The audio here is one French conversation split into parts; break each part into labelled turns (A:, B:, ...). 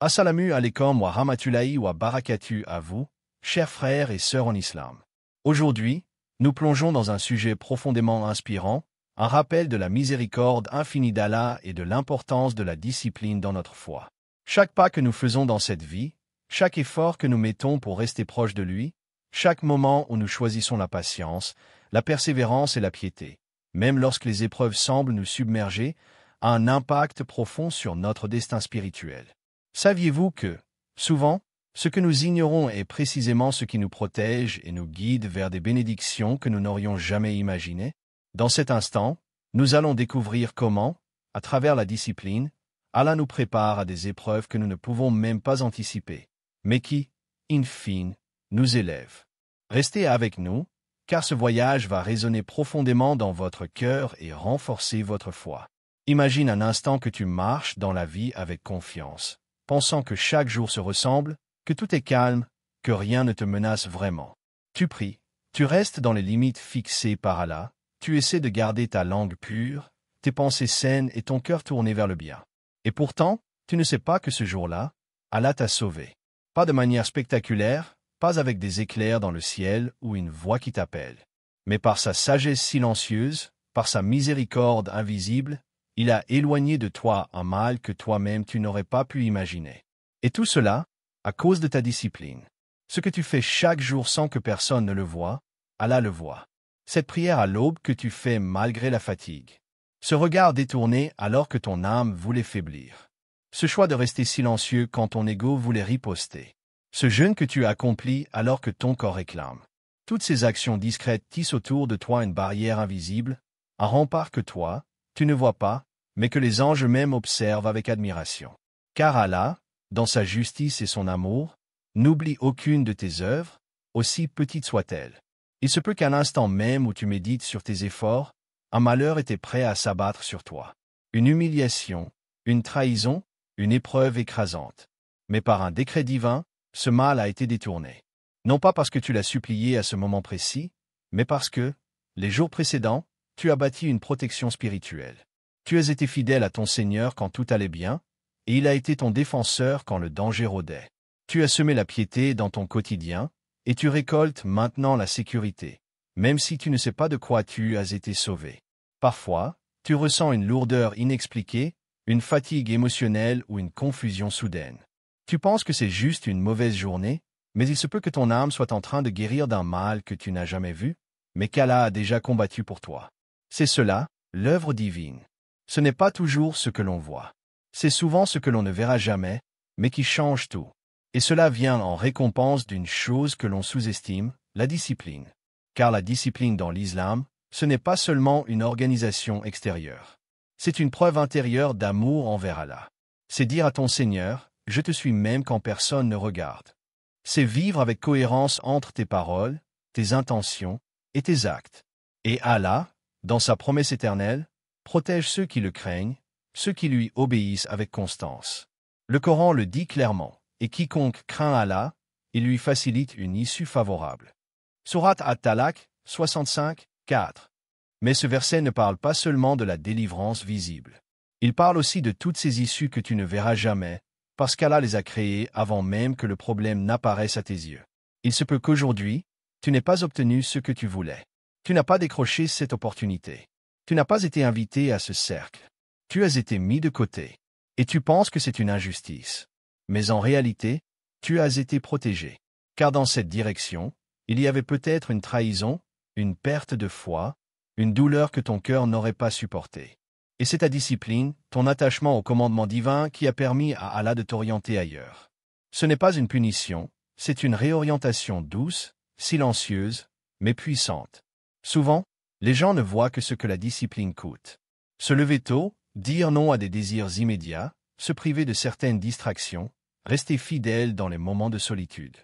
A: Assalamu alaikum wa rahmatullahi wa barakatuh à vous, chers frères et sœurs en islam. Aujourd'hui, nous plongeons dans un sujet profondément inspirant, un rappel de la miséricorde infinie d'Allah et de l'importance de la discipline dans notre foi. Chaque pas que nous faisons dans cette vie, chaque effort que nous mettons pour rester proche de lui, chaque moment où nous choisissons la patience, la persévérance et la piété, même lorsque les épreuves semblent nous submerger, a un impact profond sur notre destin spirituel. Saviez-vous que, souvent, ce que nous ignorons est précisément ce qui nous protège et nous guide vers des bénédictions que nous n'aurions jamais imaginées? Dans cet instant, nous allons découvrir comment, à travers la discipline, Allah nous prépare à des épreuves que nous ne pouvons même pas anticiper, mais qui, in fine, nous élèvent. Restez avec nous, car ce voyage va résonner profondément dans votre cœur et renforcer votre foi. Imagine un instant que tu marches dans la vie avec confiance, pensant que chaque jour se ressemble, que tout est calme, que rien ne te menace vraiment. Tu pries, tu restes dans les limites fixées par Allah, tu essaies de garder ta langue pure, tes pensées saines et ton cœur tourné vers le bien. Et pourtant, tu ne sais pas que ce jour-là, Allah t'a sauvé. Pas de manière spectaculaire, pas avec des éclairs dans le ciel ou une voix qui t'appelle. Mais par sa sagesse silencieuse, par sa miséricorde invisible, il a éloigné de toi un mal que toi-même tu n'aurais pas pu imaginer. Et tout cela, à cause de ta discipline. Ce que tu fais chaque jour sans que personne ne le voie, Allah le voit. Cette prière à l'aube que tu fais malgré la fatigue. Ce regard détourné alors que ton âme voulait faiblir. Ce choix de rester silencieux quand ton ego voulait riposter. Ce jeûne que tu accomplis alors que ton corps réclame. Toutes ces actions discrètes tissent autour de toi une barrière invisible, un rempart que toi, tu ne vois pas, mais que les anges eux-mêmes observent avec admiration. Car Allah, dans sa justice et son amour, n'oublie aucune de tes œuvres, aussi petites soient-elles. Il se peut qu'à l'instant même où tu médites sur tes efforts, un malheur était prêt à s'abattre sur toi. Une humiliation, une trahison, une épreuve écrasante. Mais par un décret divin, ce mal a été détourné. Non pas parce que tu l'as supplié à ce moment précis, mais parce que, les jours précédents, tu as bâti une protection spirituelle. Tu as été fidèle à ton Seigneur quand tout allait bien, et il a été ton défenseur quand le danger rôdait. Tu as semé la piété dans ton quotidien, et tu récoltes maintenant la sécurité, même si tu ne sais pas de quoi tu as été sauvé. Parfois, tu ressens une lourdeur inexpliquée, une fatigue émotionnelle ou une confusion soudaine. Tu penses que c'est juste une mauvaise journée, mais il se peut que ton âme soit en train de guérir d'un mal que tu n'as jamais vu, mais qu'Allah a déjà combattu pour toi. C'est cela, l'œuvre divine. Ce n'est pas toujours ce que l'on voit. C'est souvent ce que l'on ne verra jamais, mais qui change tout. Et cela vient en récompense d'une chose que l'on sous-estime, la discipline. Car la discipline dans l'islam, ce n'est pas seulement une organisation extérieure. C'est une preuve intérieure d'amour envers Allah. C'est dire à ton Seigneur, je te suis même quand personne ne regarde. C'est vivre avec cohérence entre tes paroles, tes intentions et tes actes. Et Allah, dans sa promesse éternelle, protège ceux qui le craignent, ceux qui lui obéissent avec constance. Le Coran le dit clairement, et quiconque craint Allah, il lui facilite une issue favorable. Sourate At-Talaq, 65, 4. Mais ce verset ne parle pas seulement de la délivrance visible. Il parle aussi de toutes ces issues que tu ne verras jamais, parce qu'Allah les a créées avant même que le problème n'apparaisse à tes yeux. Il se peut qu'aujourd'hui, tu n'aies pas obtenu ce que tu voulais. Tu n'as pas décroché cette opportunité. Tu n'as pas été invité à ce cercle. Tu as été mis de côté. Et tu penses que c'est une injustice. Mais en réalité, tu as été protégé. Car dans cette direction, il y avait peut-être une trahison, une perte de foi, une douleur que ton cœur n'aurait pas supportée. Et c'est ta discipline, ton attachement au commandement divin qui a permis à Allah de t'orienter ailleurs. Ce n'est pas une punition, c'est une réorientation douce, silencieuse, mais puissante. Souvent, les gens ne voient que ce que la discipline coûte. Se lever tôt, dire non à des désirs immédiats, se priver de certaines distractions, rester fidèle dans les moments de solitude.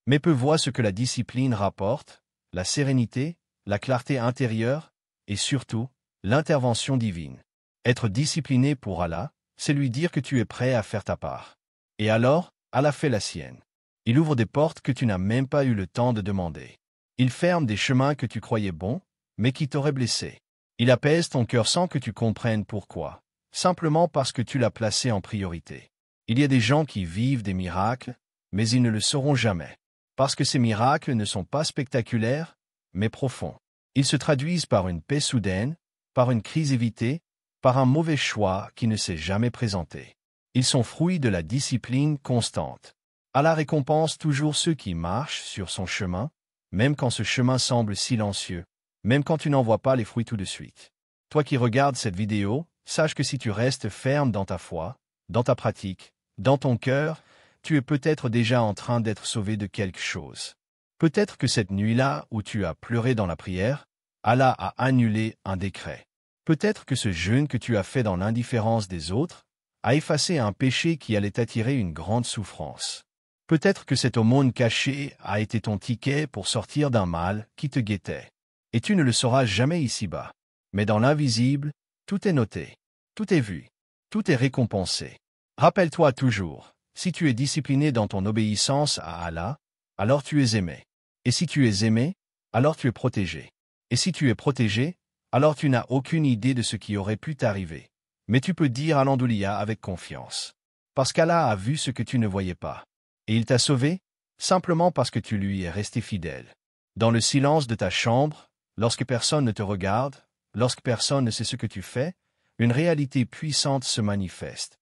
A: Mais peu voient ce que la discipline rapporte, la sérénité, la clarté intérieure, et surtout, l'intervention divine. Être discipliné pour Allah, c'est lui dire que tu es prêt à faire ta part. Et alors, Allah fait la sienne. Il ouvre des portes que tu n'as même pas eu le temps de demander. Il ferme des chemins que tu croyais bons, mais qui t'auraient blessé. Il apaise ton cœur sans que tu comprennes pourquoi, simplement parce que tu l'as placé en priorité. Il y a des gens qui vivent des miracles, mais ils ne le sauront jamais. Parce que ces miracles ne sont pas spectaculaires, mais profonds. Ils se traduisent par une paix soudaine, par une crise évitée, par un mauvais choix qui ne s'est jamais présenté. Ils sont fruits de la discipline constante. Allah récompense toujours ceux qui marchent sur son chemin, même quand ce chemin semble silencieux, même quand tu n'en vois pas les fruits tout de suite. Toi qui regardes cette vidéo, sache que si tu restes ferme dans ta foi, dans ta pratique, dans ton cœur, tu es peut-être déjà en train d'être sauvé de quelque chose. Peut-être que cette nuit-là où tu as pleuré dans la prière, Allah a annulé un décret. Peut-être que ce jeûne que tu as fait dans l'indifférence des autres a effacé un péché qui allait t'attirer une grande souffrance. Peut-être que cette aumône cachée a été ton ticket pour sortir d'un mal qui te guettait. Et tu ne le sauras jamais ici-bas. Mais dans l'invisible, tout est noté, tout est vu, tout est récompensé. Rappelle-toi toujours, si tu es discipliné dans ton obéissance à Allah, alors tu es aimé. Et si tu es aimé, alors tu es protégé. Et si tu es protégé, alors tu n'as aucune idée de ce qui aurait pu t'arriver. Mais tu peux dire Alhamdoulilah avec confiance. Parce qu'Allah a vu ce que tu ne voyais pas. Et il t'a sauvé, simplement parce que tu lui es resté fidèle. Dans le silence de ta chambre, lorsque personne ne te regarde, lorsque personne ne sait ce que tu fais, une réalité puissante se manifeste.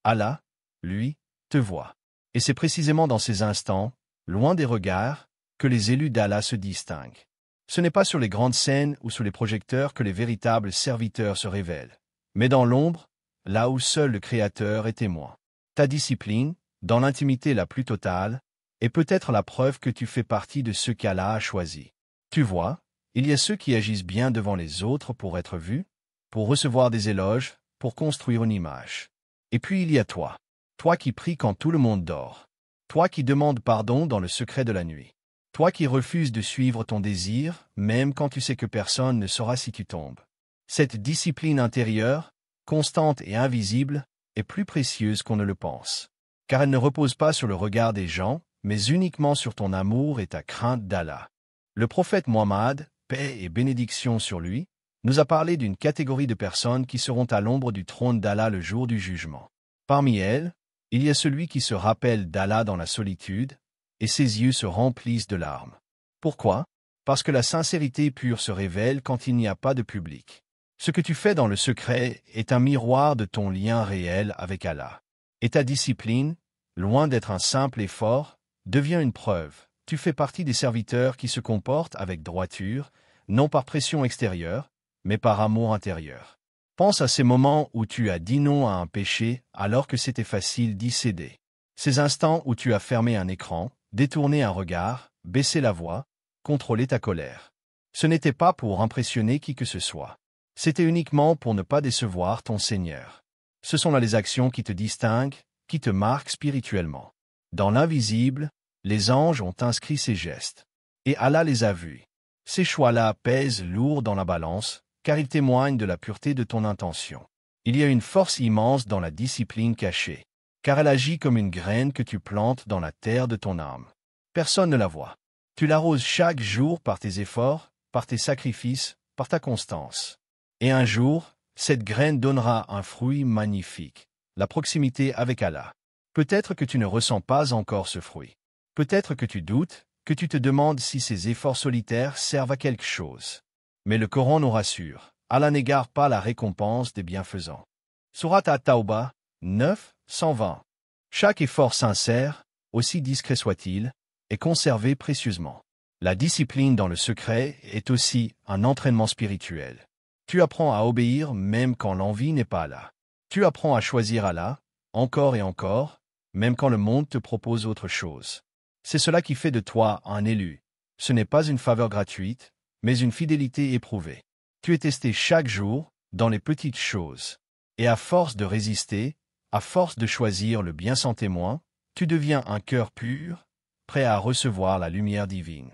A: Allah, lui, te voit. Et c'est précisément dans ces instants, loin des regards, que les élus d'Allah se distinguent. Ce n'est pas sur les grandes scènes ou sous les projecteurs que les véritables serviteurs se révèlent, mais dans l'ombre, là où seul le Créateur est témoin. Ta discipline, dans l'intimité la plus totale, est peut-être la preuve que tu fais partie de ceux qu'Allah a choisis. Tu vois, il y a ceux qui agissent bien devant les autres pour être vus, pour recevoir des éloges, pour construire une image. Et puis il y a toi. Toi qui pries quand tout le monde dort. Toi qui demandes pardon dans le secret de la nuit. Toi qui refuses de suivre ton désir, même quand tu sais que personne ne saura si tu tombes. Cette discipline intérieure, constante et invisible, est plus précieuse qu'on ne le pense. Car elle ne repose pas sur le regard des gens, mais uniquement sur ton amour et ta crainte d'Allah. Le prophète Muhammad, paix et bénédiction sur lui, nous a parlé d'une catégorie de personnes qui seront à l'ombre du trône d'Allah le jour du jugement. Parmi elles, il y a celui qui se rappelle d'Allah dans la solitude, et ses yeux se remplissent de larmes. Pourquoi? Parce que la sincérité pure se révèle quand il n'y a pas de public. Ce que tu fais dans le secret est un miroir de ton lien réel avec Allah. Et ta discipline, loin d'être un simple effort, devient une preuve. Tu fais partie des serviteurs qui se comportent avec droiture, non par pression extérieure, mais par amour intérieur. Pense à ces moments où tu as dit non à un péché alors que c'était facile d'y céder. Ces instants où tu as fermé un écran, détourné un regard, baissé la voix, contrôlé ta colère. Ce n'était pas pour impressionner qui que ce soit. C'était uniquement pour ne pas décevoir ton Seigneur. Ce sont là les actions qui te distinguent, qui te marquent spirituellement. Dans l'invisible, les anges ont inscrit ces gestes. Et Allah les a vus. Ces choix-là pèsent lourd dans la balance, car ils témoignent de la pureté de ton intention. Il y a une force immense dans la discipline cachée, car elle agit comme une graine que tu plantes dans la terre de ton âme. Personne ne la voit. Tu l'arroses chaque jour par tes efforts, par tes sacrifices, par ta constance. Et un jour, cette graine donnera un fruit magnifique, la proximité avec Allah. Peut-être que tu ne ressens pas encore ce fruit. Peut-être que tu doutes, que tu te demandes si ces efforts solitaires servent à quelque chose. Mais le Coran nous rassure, Allah n'égare pas la récompense des bienfaisants. Sourate At-Tawbah, 9, 120. Chaque effort sincère, aussi discret soit-il, est conservé précieusement. La discipline dans le secret est aussi un entraînement spirituel. Tu apprends à obéir même quand l'envie n'est pas là. Tu apprends à choisir Allah, encore et encore, même quand le monde te propose autre chose. C'est cela qui fait de toi un élu. Ce n'est pas une faveur gratuite, mais une fidélité éprouvée. Tu es testé chaque jour, dans les petites choses. Et à force de résister, à force de choisir le bien sans témoin, tu deviens un cœur pur, prêt à recevoir la lumière divine.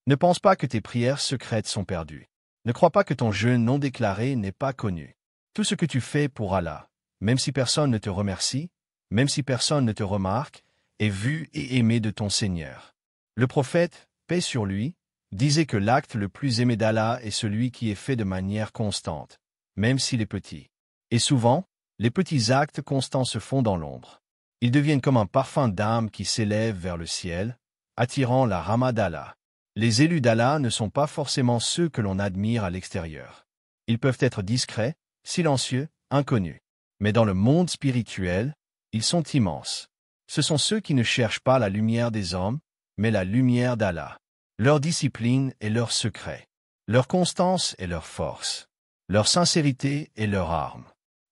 A: Ne pense pas que tes prières secrètes sont perdues. Ne crois pas que ton jeûne non déclaré n'est pas connu. Tout ce que tu fais pour Allah, même si personne ne te remercie, même si personne ne te remarque, est vu et aimé de ton Seigneur. Le prophète, paix sur lui, disait que l'acte le plus aimé d'Allah est celui qui est fait de manière constante, même s'il est petit. Et souvent, les petits actes constants se font dans l'ombre. Ils deviennent comme un parfum d'âme qui s'élève vers le ciel, attirant la rahma d'Allah. Les élus d'Allah ne sont pas forcément ceux que l'on admire à l'extérieur. Ils peuvent être discrets, silencieux, inconnus. Mais dans le monde spirituel, ils sont immenses. Ce sont ceux qui ne cherchent pas la lumière des hommes, mais la lumière d'Allah. Leur discipline est leur secret. Leur constance est leur force. Leur sincérité est leur arme.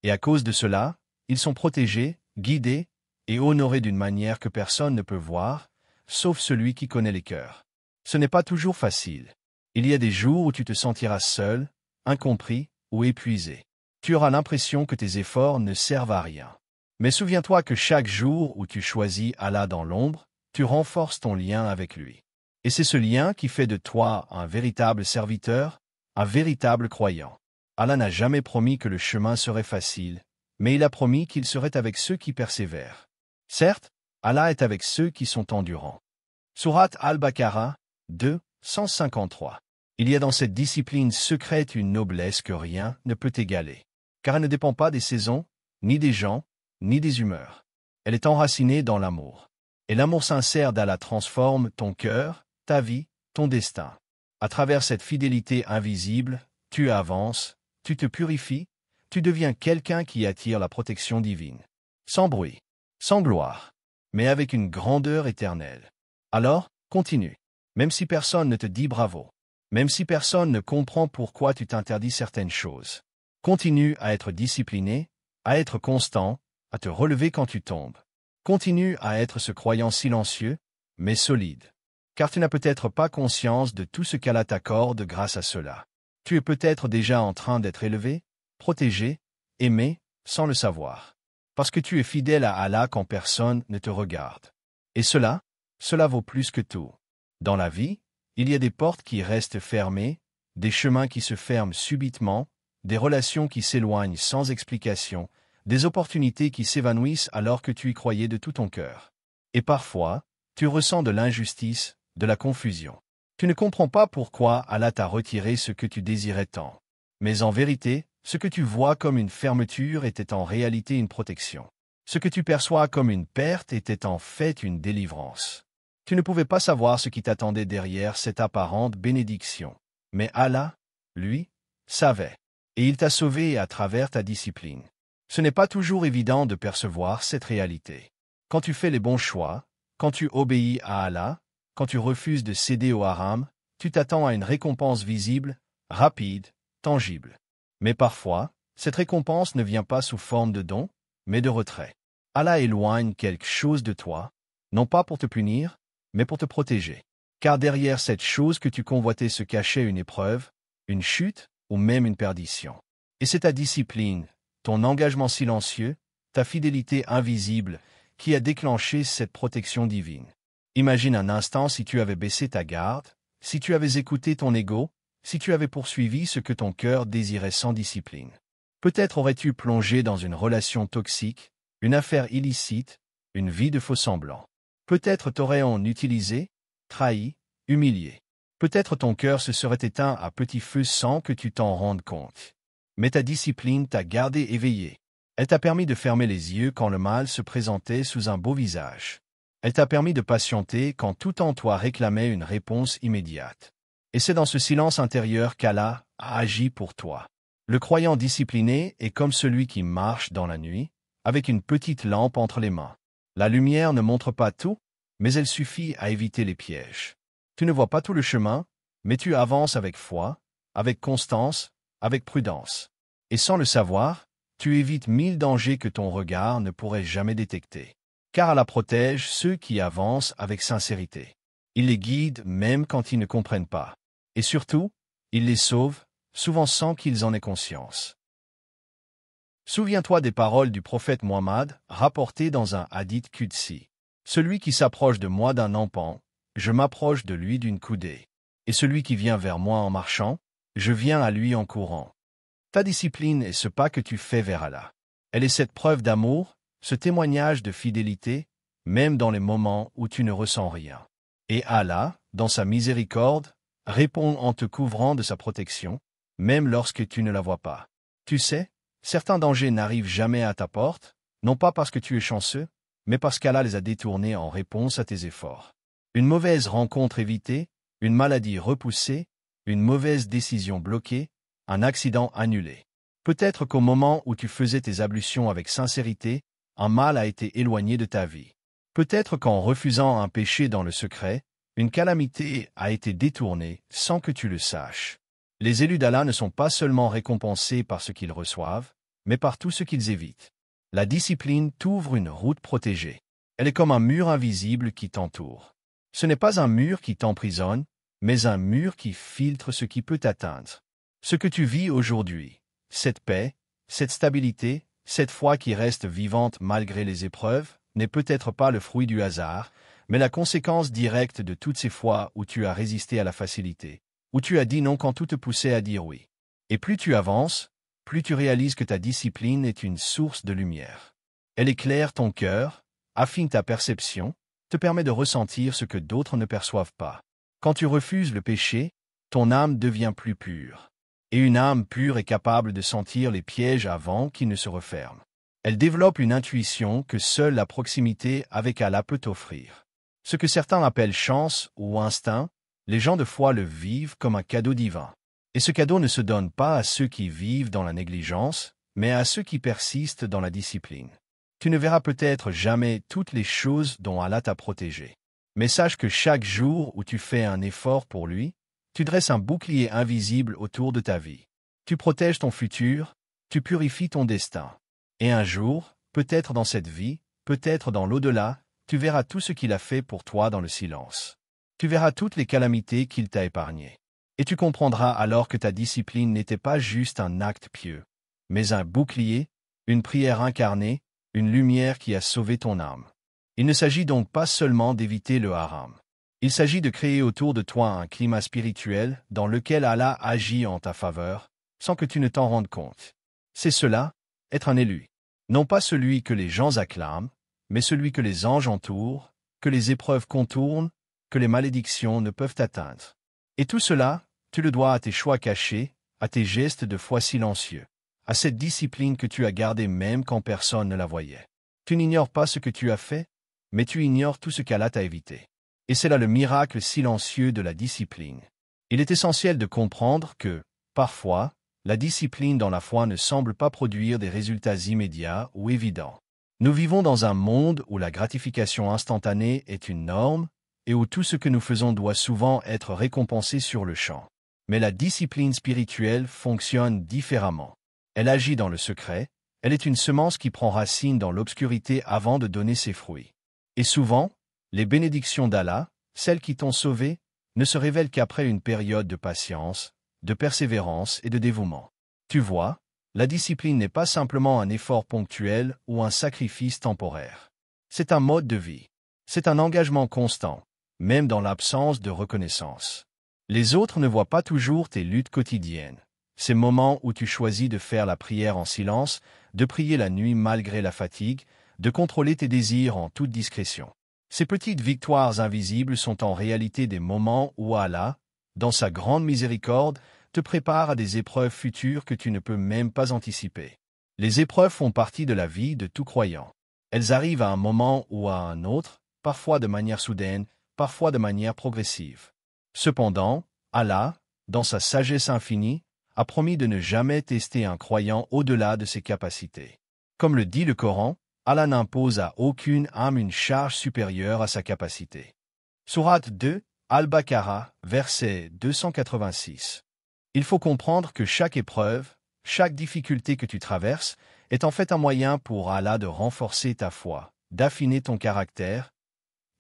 A: Et à cause de cela, ils sont protégés, guidés et honorés d'une manière que personne ne peut voir, sauf celui qui connaît les cœurs. Ce n'est pas toujours facile. Il y a des jours où tu te sentiras seul, incompris ou épuisé. Tu auras l'impression que tes efforts ne servent à rien. Mais souviens-toi que chaque jour où tu choisis Allah dans l'ombre, tu renforces ton lien avec lui. Et c'est ce lien qui fait de toi un véritable serviteur, un véritable croyant. Allah n'a jamais promis que le chemin serait facile, mais il a promis qu'il serait avec ceux qui persévèrent. Certes, Allah est avec ceux qui sont endurants. Sourate Al-Baqarah 2, 153. Il y a dans cette discipline secrète une noblesse que rien ne peut égaler. Car elle ne dépend pas des saisons, ni des gens, ni des humeurs. Elle est enracinée dans l'amour. Et l'amour sincère d'Allah transforme ton cœur, ta vie, ton destin. À travers cette fidélité invisible, tu avances, tu te purifies, tu deviens quelqu'un qui attire la protection divine. Sans bruit, sans gloire, mais avec une grandeur éternelle. Alors, continue. Même si personne ne te dit bravo. Même si personne ne comprend pourquoi tu t'interdis certaines choses. Continue à être discipliné, à être constant, à te relever quand tu tombes. Continue à être ce croyant silencieux, mais solide. Car tu n'as peut-être pas conscience de tout ce qu'Allah t'accorde grâce à cela. Tu es peut-être déjà en train d'être élevé, protégé, aimé, sans le savoir. Parce que tu es fidèle à Allah quand personne ne te regarde. Et cela vaut plus que tout. Dans la vie, il y a des portes qui restent fermées, des chemins qui se ferment subitement, des relations qui s'éloignent sans explication, des opportunités qui s'évanouissent alors que tu y croyais de tout ton cœur. Et parfois, tu ressens de l'injustice, de la confusion. Tu ne comprends pas pourquoi Allah t'a retiré ce que tu désirais tant. Mais en vérité, ce que tu vois comme une fermeture était en réalité une protection. Ce que tu perçois comme une perte était en fait une délivrance. Tu ne pouvais pas savoir ce qui t'attendait derrière cette apparente bénédiction. Mais Allah, lui, savait. Et il t'a sauvé à travers ta discipline. Ce n'est pas toujours évident de percevoir cette réalité. Quand tu fais les bons choix, quand tu obéis à Allah, quand tu refuses de céder au haram, tu t'attends à une récompense visible, rapide, tangible. Mais parfois, cette récompense ne vient pas sous forme de don, mais de retrait. Allah éloigne quelque chose de toi, non pas pour te punir, mais pour te protéger. Car derrière cette chose que tu convoitais se cachait une épreuve, une chute ou même une perdition. Et c'est ta discipline, ton engagement silencieux, ta fidélité invisible, qui a déclenché cette protection divine. Imagine un instant si tu avais baissé ta garde, si tu avais écouté ton ego, si tu avais poursuivi ce que ton cœur désirait sans discipline. Peut-être aurais-tu plongé dans une relation toxique, une affaire illicite, une vie de faux-semblants. Peut-être t'aurais-on utilisé, trahi, humilié. Peut-être ton cœur se serait éteint à petit feu sans que tu t'en rendes compte. Mais ta discipline t'a gardé éveillé. Elle t'a permis de fermer les yeux quand le mal se présentait sous un beau visage. Elle t'a permis de patienter quand tout en toi réclamait une réponse immédiate. Et c'est dans ce silence intérieur qu'Allah a agi pour toi. Le croyant discipliné est comme celui qui marche dans la nuit, avec une petite lampe entre les mains. La lumière ne montre pas tout, mais elle suffit à éviter les pièges. Tu ne vois pas tout le chemin, mais tu avances avec foi, avec constance, avec prudence. Et sans le savoir, tu évites 1000 dangers que ton regard ne pourrait jamais détecter. Car Allah protège ceux qui avancent avec sincérité. Il les guide même quand ils ne comprennent pas. Et surtout, il les sauve, souvent sans qu'ils en aient conscience. Souviens-toi des paroles du prophète Muhammad, rapportées dans un hadith qudsi. Celui qui s'approche de moi d'un empan, je m'approche de lui d'une coudée. Et celui qui vient vers moi en marchant, je viens à lui en courant. Ta discipline est ce pas que tu fais vers Allah. Elle est cette preuve d'amour, ce témoignage de fidélité, même dans les moments où tu ne ressens rien. Et Allah, dans sa miséricorde, répond en te couvrant de sa protection, même lorsque tu ne la vois pas. Tu sais, certains dangers n'arrivent jamais à ta porte, non pas parce que tu es chanceux, mais parce qu'Allah les a détournés en réponse à tes efforts. Une mauvaise rencontre évitée, une maladie repoussée, une mauvaise décision bloquée, un accident annulé. Peut-être qu'au moment où tu faisais tes ablutions avec sincérité, un mal a été éloigné de ta vie. Peut-être qu'en refusant un péché dans le secret, une calamité a été détournée sans que tu le saches. Les élus d'Allah ne sont pas seulement récompensés par ce qu'ils reçoivent, mais par tout ce qu'ils évitent. La discipline t'ouvre une route protégée. Elle est comme un mur invisible qui t'entoure. Ce n'est pas un mur qui t'emprisonne, mais un mur qui filtre ce qui peut t'atteindre. Ce que tu vis aujourd'hui, cette paix, cette stabilité, cette foi qui reste vivante malgré les épreuves, n'est peut-être pas le fruit du hasard, mais la conséquence directe de toutes ces fois où tu as résisté à la facilité, où tu as dit non quand tout te poussait à dire oui. Et plus tu avances, plus tu réalises que ta discipline est une source de lumière. Elle éclaire ton cœur, affine ta perception, te permet de ressentir ce que d'autres ne perçoivent pas. Quand tu refuses le péché, ton âme devient plus pure. Et une âme pure est capable de sentir les pièges avant qu'ils ne se referment. Elle développe une intuition que seule la proximité avec Allah peut offrir. Ce que certains appellent chance ou instinct, les gens de foi le vivent comme un cadeau divin. Et ce cadeau ne se donne pas à ceux qui vivent dans la négligence, mais à ceux qui persistent dans la discipline. Tu ne verras peut-être jamais toutes les choses dont Allah t'a protégé. Mais sache que chaque jour où tu fais un effort pour lui, tu dresses un bouclier invisible autour de ta vie. Tu protèges ton futur, tu purifies ton destin. Et un jour, peut-être dans cette vie, peut-être dans l'au-delà, tu verras tout ce qu'il a fait pour toi dans le silence. Tu verras toutes les calamités qu'il t'a épargnées. Et tu comprendras alors que ta discipline n'était pas juste un acte pieux, mais un bouclier, une prière incarnée, une lumière qui a sauvé ton âme. Il ne s'agit donc pas seulement d'éviter le haram. Il s'agit de créer autour de toi un climat spirituel dans lequel Allah agit en ta faveur, sans que tu ne t'en rendes compte. C'est cela, être un élu. Non pas celui que les gens acclament, mais celui que les anges entourent, que les épreuves contournent, que les malédictions ne peuvent atteindre. Et tout cela, tu le dois à tes choix cachés, à tes gestes de foi silencieux, à cette discipline que tu as gardée même quand personne ne la voyait. Tu n'ignores pas ce que tu as fait, mais tu ignores tout ce qu'Allah t'a évité. Et c'est là le miracle silencieux de la discipline. Il est essentiel de comprendre que, parfois, la discipline dans la foi ne semble pas produire des résultats immédiats ou évidents. Nous vivons dans un monde où la gratification instantanée est une norme et où tout ce que nous faisons doit souvent être récompensé sur le champ. Mais la discipline spirituelle fonctionne différemment. Elle agit dans le secret, elle est une semence qui prend racine dans l'obscurité avant de donner ses fruits. Et souvent, les bénédictions d'Allah, celles qui t'ont sauvé, ne se révèlent qu'après une période de patience, de persévérance et de dévouement. Tu vois, la discipline n'est pas simplement un effort ponctuel ou un sacrifice temporaire. C'est un mode de vie. C'est un engagement constant, même dans l'absence de reconnaissance. Les autres ne voient pas toujours tes luttes quotidiennes, ces moments où tu choisis de faire la prière en silence, de prier la nuit malgré la fatigue, de contrôler tes désirs en toute discrétion. Ces petites victoires invisibles sont en réalité des moments où Allah, dans sa grande miséricorde, te prépare à des épreuves futures que tu ne peux même pas anticiper. Les épreuves font partie de la vie de tout croyant. Elles arrivent à un moment ou à un autre, parfois de manière soudaine, parfois de manière progressive. Cependant, Allah, dans sa sagesse infinie, a promis de ne jamais tester un croyant au-delà de ses capacités. Comme le dit le Coran, Allah n'impose à aucune âme une charge supérieure à sa capacité. Sourate 2, Al-Baqarah, verset 286. Il faut comprendre que chaque épreuve, chaque difficulté que tu traverses, est en fait un moyen pour Allah de renforcer ta foi, d'affiner ton caractère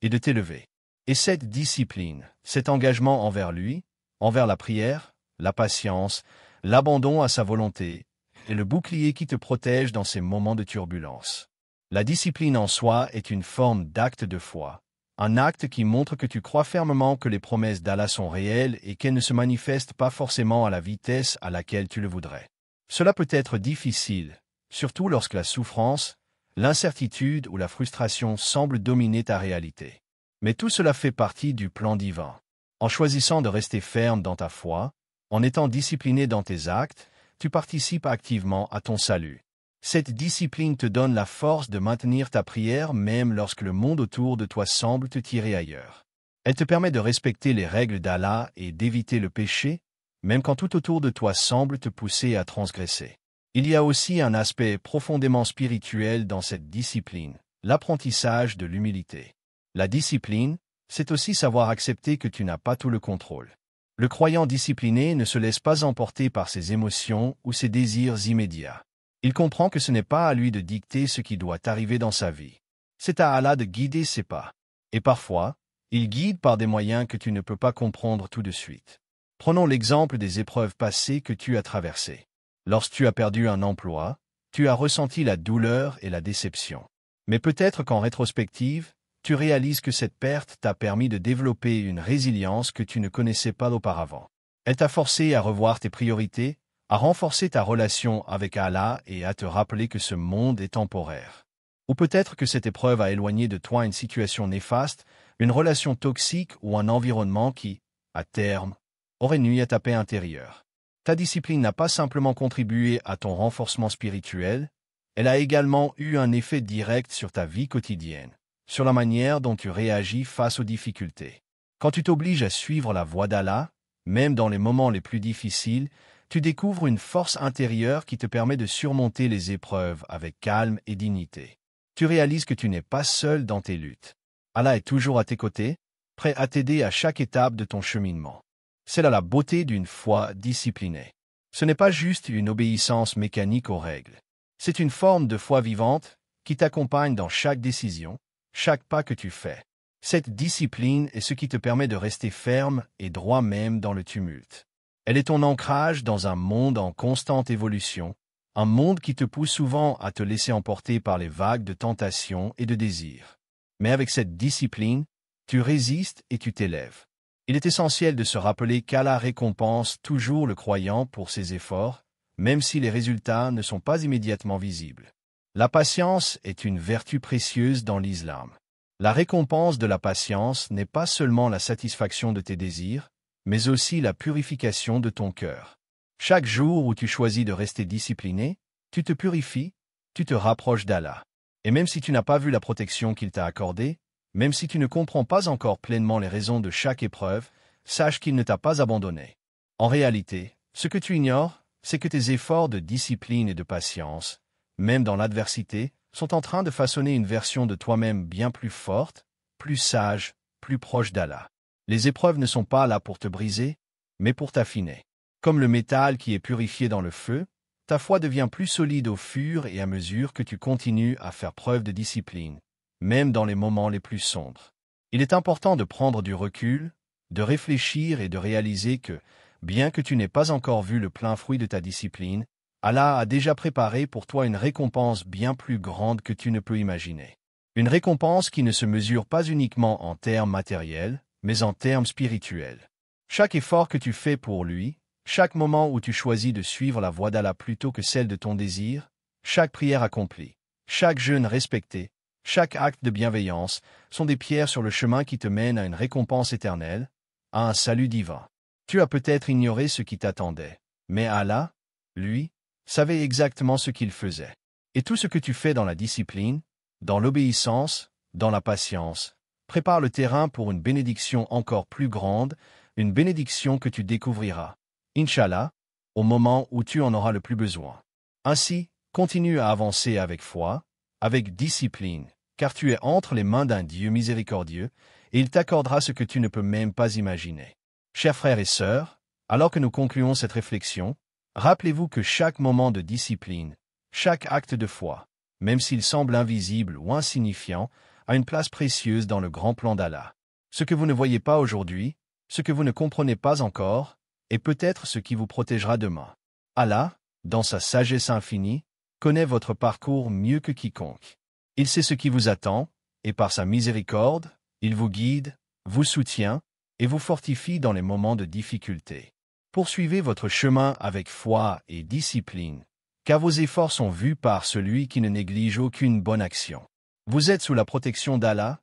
A: et de t'élever. Et cette discipline, cet engagement envers lui, envers la prière, la patience, l'abandon à sa volonté, est le bouclier qui te protège dans ces moments de turbulence. La discipline en soi est une forme d'acte de foi, un acte qui montre que tu crois fermement que les promesses d'Allah sont réelles et qu'elles ne se manifestent pas forcément à la vitesse à laquelle tu le voudrais. Cela peut être difficile, surtout lorsque la souffrance, l'incertitude ou la frustration semblent dominer ta réalité. Mais tout cela fait partie du plan divin. En choisissant de rester ferme dans ta foi, en étant discipliné dans tes actes, tu participes activement à ton salut. Cette discipline te donne la force de maintenir ta prière même lorsque le monde autour de toi semble te tirer ailleurs. Elle te permet de respecter les règles d'Allah et d'éviter le péché, même quand tout autour de toi semble te pousser à transgresser. Il y a aussi un aspect profondément spirituel dans cette discipline, l'apprentissage de l'humilité. La discipline, c'est aussi savoir accepter que tu n'as pas tout le contrôle. Le croyant discipliné ne se laisse pas emporter par ses émotions ou ses désirs immédiats. Il comprend que ce n'est pas à lui de dicter ce qui doit arriver dans sa vie. C'est à Allah de guider ses pas. Et parfois, il guide par des moyens que tu ne peux pas comprendre tout de suite. Prenons l'exemple des épreuves passées que tu as traversées. Lorsque tu as perdu un emploi, tu as ressenti la douleur et la déception. Mais peut-être qu'en rétrospective, tu réalises que cette perte t'a permis de développer une résilience que tu ne connaissais pas auparavant. Elle t'a forcé à revoir tes priorités, à renforcer ta relation avec Allah et à te rappeler que ce monde est temporaire. Ou peut-être que cette épreuve a éloigné de toi une situation néfaste, une relation toxique ou un environnement qui, à terme, aurait nui à ta paix intérieure. Ta discipline n'a pas simplement contribué à ton renforcement spirituel, elle a également eu un effet direct sur ta vie quotidienne, sur la manière dont tu réagis face aux difficultés. Quand tu t'obliges à suivre la voie d'Allah, même dans les moments les plus difficiles, tu découvres une force intérieure qui te permet de surmonter les épreuves avec calme et dignité. Tu réalises que tu n'es pas seul dans tes luttes. Allah est toujours à tes côtés, prêt à t'aider à chaque étape de ton cheminement. C'est là la beauté d'une foi disciplinée. Ce n'est pas juste une obéissance mécanique aux règles. C'est une forme de foi vivante qui t'accompagne dans chaque décision, chaque pas que tu fais. Cette discipline est ce qui te permet de rester ferme et droit même dans le tumulte. Elle est ton ancrage dans un monde en constante évolution, un monde qui te pousse souvent à te laisser emporter par les vagues de tentation et de désir. Mais avec cette discipline, tu résistes et tu t'élèves. Il est essentiel de se rappeler qu'Allah récompense toujours le croyant pour ses efforts, même si les résultats ne sont pas immédiatement visibles. La patience est une vertu précieuse dans l'islam. La récompense de la patience n'est pas seulement la satisfaction de tes désirs, mais aussi la purification de ton cœur. Chaque jour où tu choisis de rester discipliné, tu te purifies, tu te rapproches d'Allah. Et même si tu n'as pas vu la protection qu'il t'a accordée, même si tu ne comprends pas encore pleinement les raisons de chaque épreuve, sache qu'il ne t'a pas abandonné. En réalité, ce que tu ignores, c'est que tes efforts de discipline et de patience, même dans l'adversité, sont en train de façonner une version de toi-même bien plus forte, plus sage, plus proche d'Allah. Les épreuves ne sont pas là pour te briser, mais pour t'affiner. Comme le métal qui est purifié dans le feu, ta foi devient plus solide au fur et à mesure que tu continues à faire preuve de discipline, même dans les moments les plus sombres. Il est important de prendre du recul, de réfléchir et de réaliser que, bien que tu n'aies pas encore vu le plein fruit de ta discipline, Allah a déjà préparé pour toi une récompense bien plus grande que tu ne peux imaginer. Une récompense qui ne se mesure pas uniquement en termes matériels, mais en termes spirituels. Chaque effort que tu fais pour lui, chaque moment où tu choisis de suivre la voie d'Allah plutôt que celle de ton désir, chaque prière accomplie, chaque jeûne respecté, chaque acte de bienveillance sont des pierres sur le chemin qui te mènent à une récompense éternelle, à un salut divin. Tu as peut-être ignoré ce qui t'attendait, mais Allah, lui, savait exactement ce qu'il faisait. Et tout ce que tu fais dans la discipline, dans l'obéissance, dans la patience, prépare le terrain pour une bénédiction encore plus grande, une bénédiction que tu découvriras, Inch'Allah, au moment où tu en auras le plus besoin. Ainsi, continue à avancer avec foi, avec discipline, car tu es entre les mains d'un Dieu miséricordieux, et il t'accordera ce que tu ne peux même pas imaginer. Chers frères et sœurs, alors que nous concluons cette réflexion, rappelez-vous que chaque moment de discipline, chaque acte de foi, même s'il semble invisible ou insignifiant, a une place précieuse dans le grand plan d'Allah. Ce que vous ne voyez pas aujourd'hui, ce que vous ne comprenez pas encore, est peut-être ce qui vous protégera demain. Allah, dans sa sagesse infinie, connaît votre parcours mieux que quiconque. Il sait ce qui vous attend, et par sa miséricorde, il vous guide, vous soutient, et vous fortifie dans les moments de difficulté. Poursuivez votre chemin avec foi et discipline, car vos efforts sont vus par celui qui ne néglige aucune bonne action. Vous êtes sous la protection d'Allah.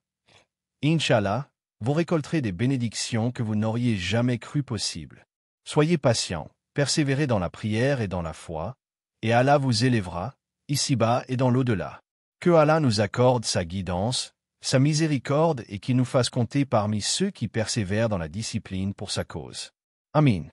A: Inch'Allah, vous récolterez des bénédictions que vous n'auriez jamais cru possibles. Soyez patient, persévérez dans la prière et dans la foi, et Allah vous élèvera, ici-bas et dans l'au-delà. Que Allah nous accorde sa guidance, sa miséricorde et qu'il nous fasse compter parmi ceux qui persévèrent dans la discipline pour sa cause. Amin.